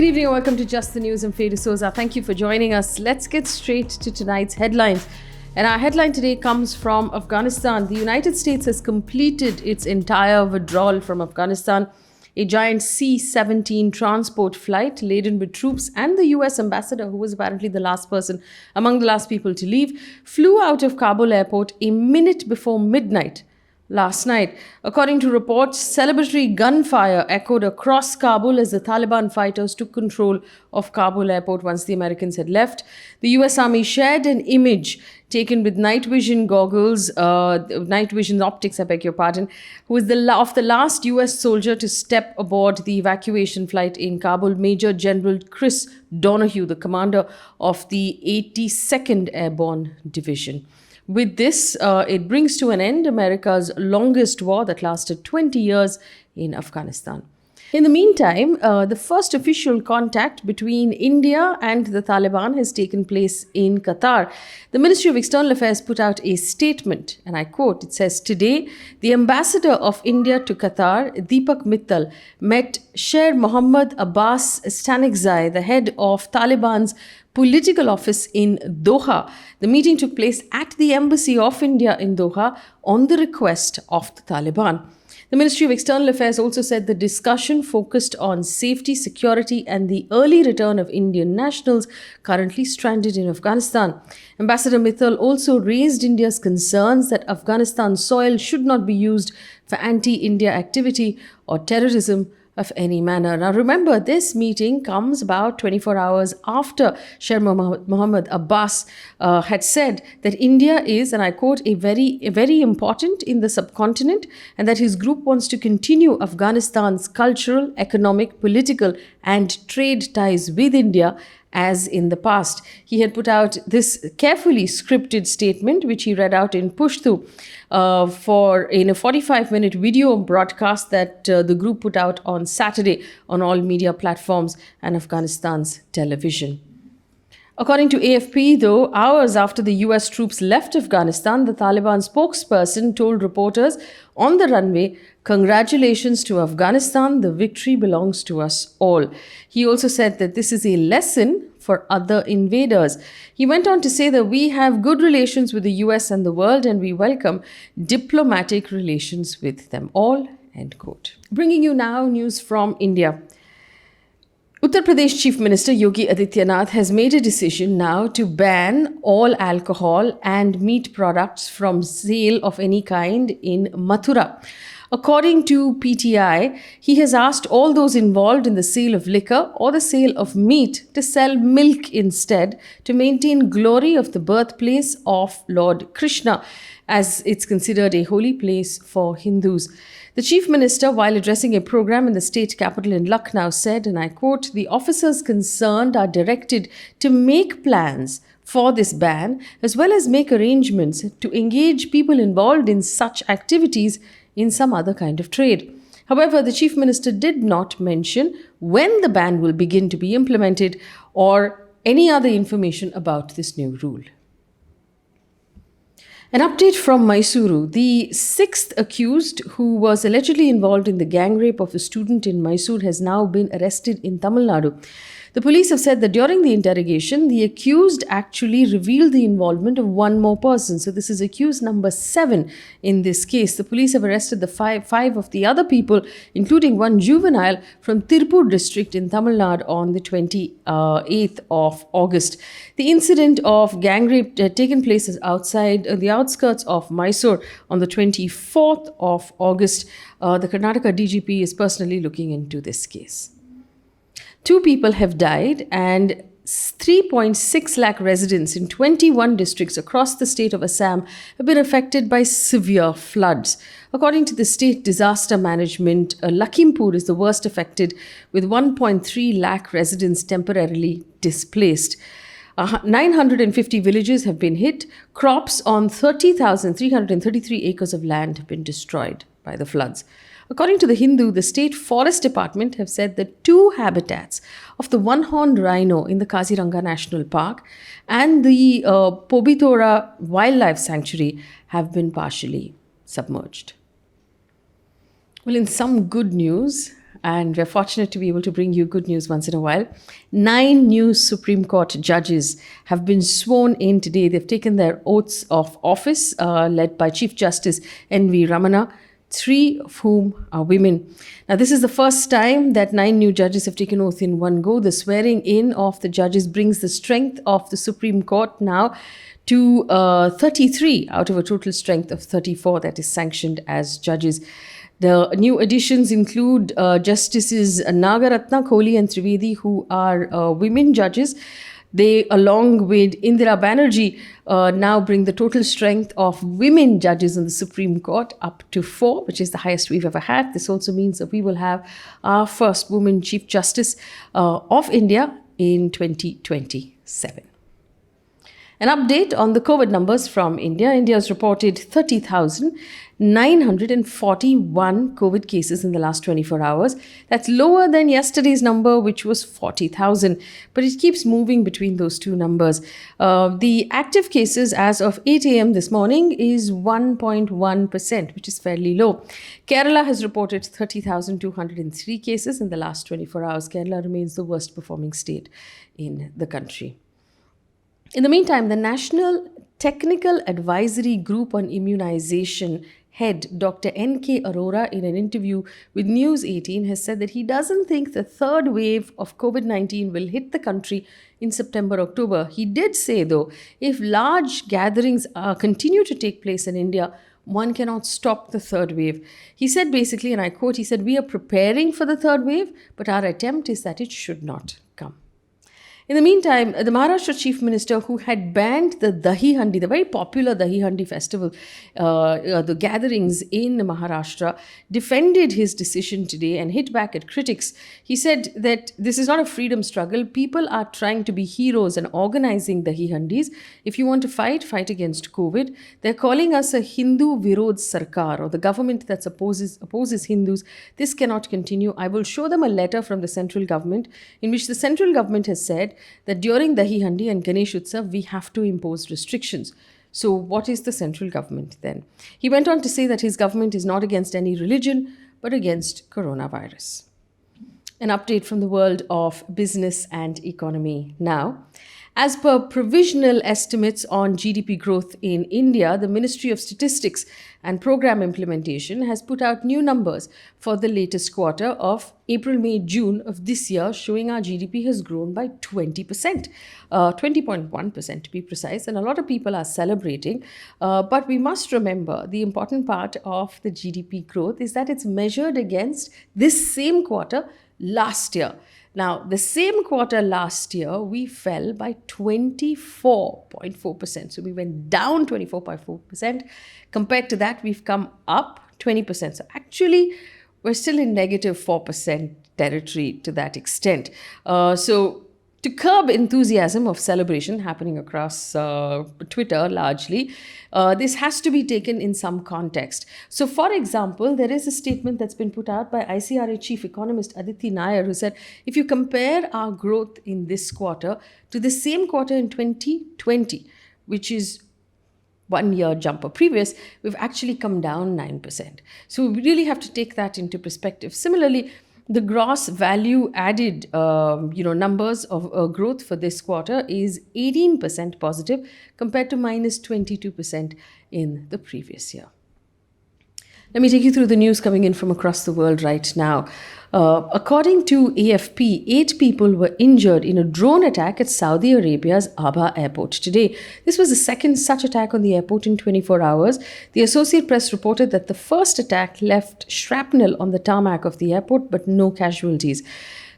Good evening and welcome to Just the News. I'm Faye D'Souza. Thank you for joining us. Let's get straight to tonight's headlines. And our headline today comes from Afghanistan. The United States has completed its entire withdrawal from Afghanistan. A giant C-17 transport flight laden with troops and the US ambassador, who was apparently the last person among the last people to leave, flew out of Kabul airport a minute before midnight last night. According to reports, celebratory gunfire echoed across Kabul as the Taliban fighters took control of Kabul airport once the Americans had left. The US Army shared an image taken with night vision goggles, night vision optics, I beg your pardon, who is the last US soldier to step aboard the evacuation flight in Kabul, Major General Chris Donahue, the commander of the 82nd Airborne Division. With this, it brings to an end America's longest war that lasted 20 years in Afghanistan. In the meantime, the first official contact between India and the Taliban has taken place in Qatar. The Ministry of External Affairs put out a statement, and I quote, it says, "Today, the ambassador of India to Qatar, Deepak Mittal, met Sher Mohammad Abbas Stanigzai, the head of Taliban's political office in Doha. The meeting took place at the Embassy of India in Doha on the request of the Taliban." The Ministry of External Affairs also said the discussion focused on safety, security, and the early return of Indian nationals currently stranded in Afghanistan. Ambassador Mittal also raised India's concerns that Afghanistan's soil should not be used for anti-India activity or terrorism of any manner. Now remember, this meeting comes about 24 hours after Sher Mohammad Abbas had said that India is, and I quote, a very important in the subcontinent, and that his group wants to continue Afghanistan's cultural, economic, political and trade ties with India as in the past. He had put out this carefully scripted statement, which he read out in Pushtu in a 45-minute video broadcast that the group put out on Saturday on all media platforms and Afghanistan's television. According to AFP, though, hours after the US troops left Afghanistan, the Taliban spokesperson told reporters on the runway, "Congratulations to Afghanistan, the victory belongs to us all." He also said that this is a lesson for other invaders. He went on to say that we have good relations with the US and the world, and we welcome diplomatic relations with them all, end quote. Bringing you now news from India. Uttar Pradesh Chief Minister Yogi Adityanath has made a decision now to ban all alcohol and meat products from sale of any kind in Mathura. According to PTI, he has asked all those involved in the sale of liquor or the sale of meat to sell milk instead to maintain glory of the birthplace of Lord Krishna, as it's considered a holy place for Hindus. The Chief Minister, while addressing a program in the state capital in Lucknow, said, and I quote, "The officers concerned are directed to make plans for this ban, as well as make arrangements to engage people involved in such activities in some other kind of trade." However, the Chief Minister did not mention when the ban will begin to be implemented or any other information about this new rule. An update from Mysuru. The sixth accused, who was allegedly involved in the gang rape of a student in Mysuru, has now been arrested in Tamil Nadu. The police have said that during the interrogation, the accused actually revealed the involvement of one more person. So this is accused number 7 in this case. The police have arrested the five of the other people, including one juvenile from Tirupur district in Tamil Nadu on the 28th of August. The incident of gang rape had taken place outside the outskirts of Mysore on the 24th of August. The Karnataka DGP is personally looking into this case. 2 people have died and 3.6 lakh residents in 21 districts across the state of Assam have been affected by severe floods. According to the state disaster management, Lakhimpur is the worst affected, with 1.3 lakh residents temporarily displaced. 950 villages have been hit. Crops on 30,333 acres of land have been destroyed by the floods. According to the Hindu, the State Forest Department have said that 2 habitats of the one-horned rhino in the Kaziranga National Park and the Pobitora Wildlife Sanctuary have been partially submerged. Well, in some good news, and we're fortunate to be able to bring you good news once in a while. 9 new Supreme Court judges have been sworn in today. They've taken their oaths of office, led by Chief Justice N.V. Ramana, 3 of whom are women. Now, this is the first time that 9 new judges have taken oath in one go. The swearing in of the judges brings the strength of the Supreme Court now to 33 out of a total strength of 34 that is sanctioned as judges. The new additions include Justices Nagaratna, Kohli and Trivedi, who are women judges. They, along with Indira Banerjee, now bring the total strength of women judges in the Supreme Court up to 4, which is the highest we've ever had. This also means that we will have our first woman Chief Justice of India in 2027. An update on the COVID numbers from India. India has reported 30,941 COVID cases in the last 24 hours. That's lower than yesterday's number, which was 40,000. But it keeps moving between those two numbers. The active cases as of 8 a.m. this morning is 1.1%, which is fairly low. Kerala has reported 30,203 cases in the last 24 hours. Kerala remains the worst performing state in the country. In the meantime, the National Technical Advisory Group on Immunization head, Dr. N.K. Arora, in an interview with News 18, has said that he doesn't think the third wave of COVID-19 will hit the country in September-October. He did say, though, if large gatherings continue to take place in India, one cannot stop the third wave. He said basically, and I quote, he said, "We are preparing for the third wave, but our attempt is that it should not come." In the meantime, the Maharashtra Chief Minister, who had banned the Dahi Handi, the very popular Dahi Handi festival, the gatherings in Maharashtra, defended his decision today and hit back at critics. He said that this is not a freedom struggle. People are trying to be heroes and organizing Dahi Handis. If you want to fight against COVID. They're calling us a Hindu Virod Sarkar, or the government that opposes Hindus. This cannot continue. I will show them a letter from the central government in which the central government has said that during Dahi Handi and Ganesh Utsav, we have to impose restrictions. So what is the central government then? He went on to say that his government is not against any religion, but against coronavirus. An update from the world of business and economy now. As per provisional estimates on GDP growth in India, the Ministry of Statistics and Program Implementation has put out new numbers for the latest quarter of April, May, June of this year, showing our GDP has grown by 20%, 20.1% to be precise. And a lot of people are celebrating. But we must remember the important part of the GDP growth is that it's measured against this same quarter last year. Now, the same quarter last year, we fell by 24.4%. So we went down 24.4%. Compared to that, we've come up 20%. So actually, we're still in negative 4% territory to that extent. So to curb enthusiasm of celebration happening across Twitter largely, this has to be taken in some context. So, for example, there is a statement that's been put out by ICRA Chief Economist Aditi Nair, who said, if you compare our growth in this quarter to the same quarter in 2020, which is 1 year jumper previous, we've actually come down 9%. So we really have to take that into perspective. Similarly, the gross value added, numbers of growth for this quarter is 18% positive compared to minus 22% in the previous year. Let me take you through the news coming in from across the world right now. According to AFP, 8 people were injured in a drone attack at Saudi Arabia's Abha airport today. This was the second such attack on the airport in 24 hours. The Associated Press reported that the first attack left shrapnel on the tarmac of the airport, but no casualties.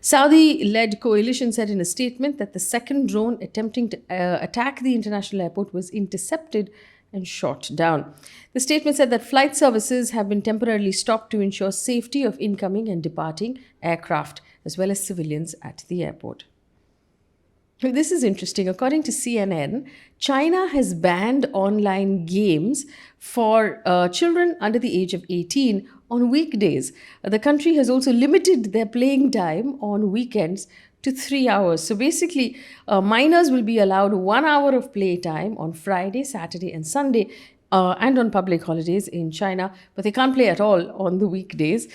Saudi-led coalition said in a statement that the second drone attempting to attack the international airport was intercepted and shot down. The statement said that flight services have been temporarily stopped to ensure safety of incoming and departing aircraft, as well as civilians at the airport. This is interesting. According to CNN, China has banned online games for children under the age of 18 on weekdays. The country has also limited their playing time on weekends to 3 hours. So basically, minors will be allowed 1 hour of playtime on Friday, Saturday, and Sunday, and on public holidays in China, but they can't play at all on the weekdays.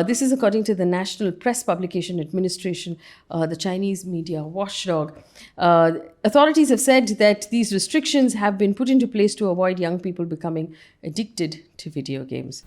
This is according to the National Press Publication Administration, the Chinese media watchdog. Authorities have said that these restrictions have been put into place to avoid young people becoming addicted to video games.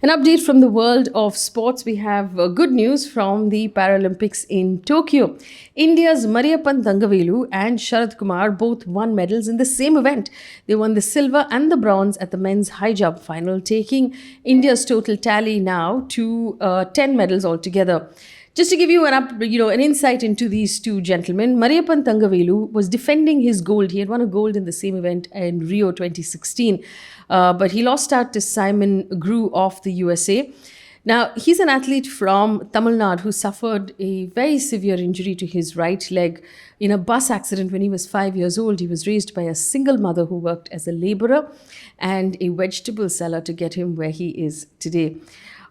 An update from the world of sports. We have good news from the Paralympics in Tokyo. India's Mariyappan and Sharad Kumar both won medals in the same event. They won the silver and the bronze at the men's high jump final, taking India's total tally now to 10 medals altogether. Just to give you an insight into these two gentlemen, Mariyappan Thangavelu was defending his gold. He had won a gold in the same event in Rio 2016, but he lost out to Simon Grew of the USA. Now, he's an athlete from Tamil Nadu who suffered a very severe injury to his right leg in a bus accident when he was 5 years old. He was raised by a single mother who worked as a laborer and a vegetable seller to get him where he is today.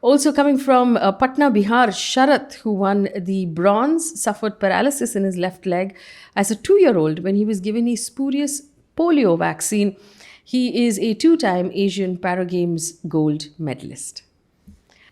Also coming from Patna, Bihar, Sharad, who won the bronze, suffered paralysis in his left leg as a 2-year-old when he was given a spurious polio vaccine. He is a 2-time Asian Paragames gold medalist.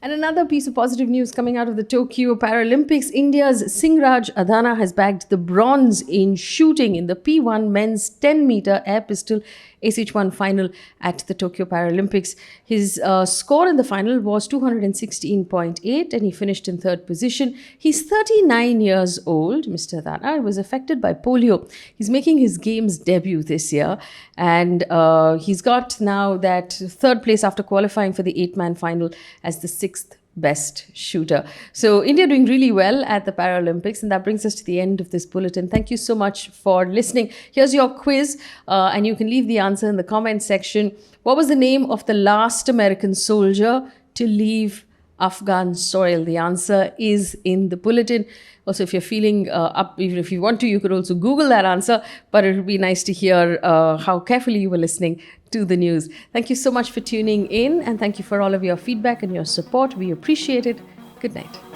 And another piece of positive news coming out of the Tokyo Paralympics, India's Singhraj Adana has bagged the bronze in shooting in the P1 men's 10-meter air pistol SH1 final at the Tokyo Paralympics. His score in the final was 216.8 and he finished in third position. He's 39 years old, Mr. Adana, was affected by polio. He's making his games debut this year and he's got now that third place after qualifying for the 8-man final as the 6th best shooter. So India doing really well at the Paralympics, and that brings us to the end of this bulletin. Thank you so much for listening. Here's your quiz and you can leave the answer in the comment section. What was the name of the last American soldier to leave Afghan soil? The answer is in the bulletin. Also, if you're feeling up, even if you want to, you could also Google that answer, but it would be nice to hear how carefully you were listening to the news. Thank you so much for tuning in, and thank you for all of your feedback and your support. We appreciate it. Good night.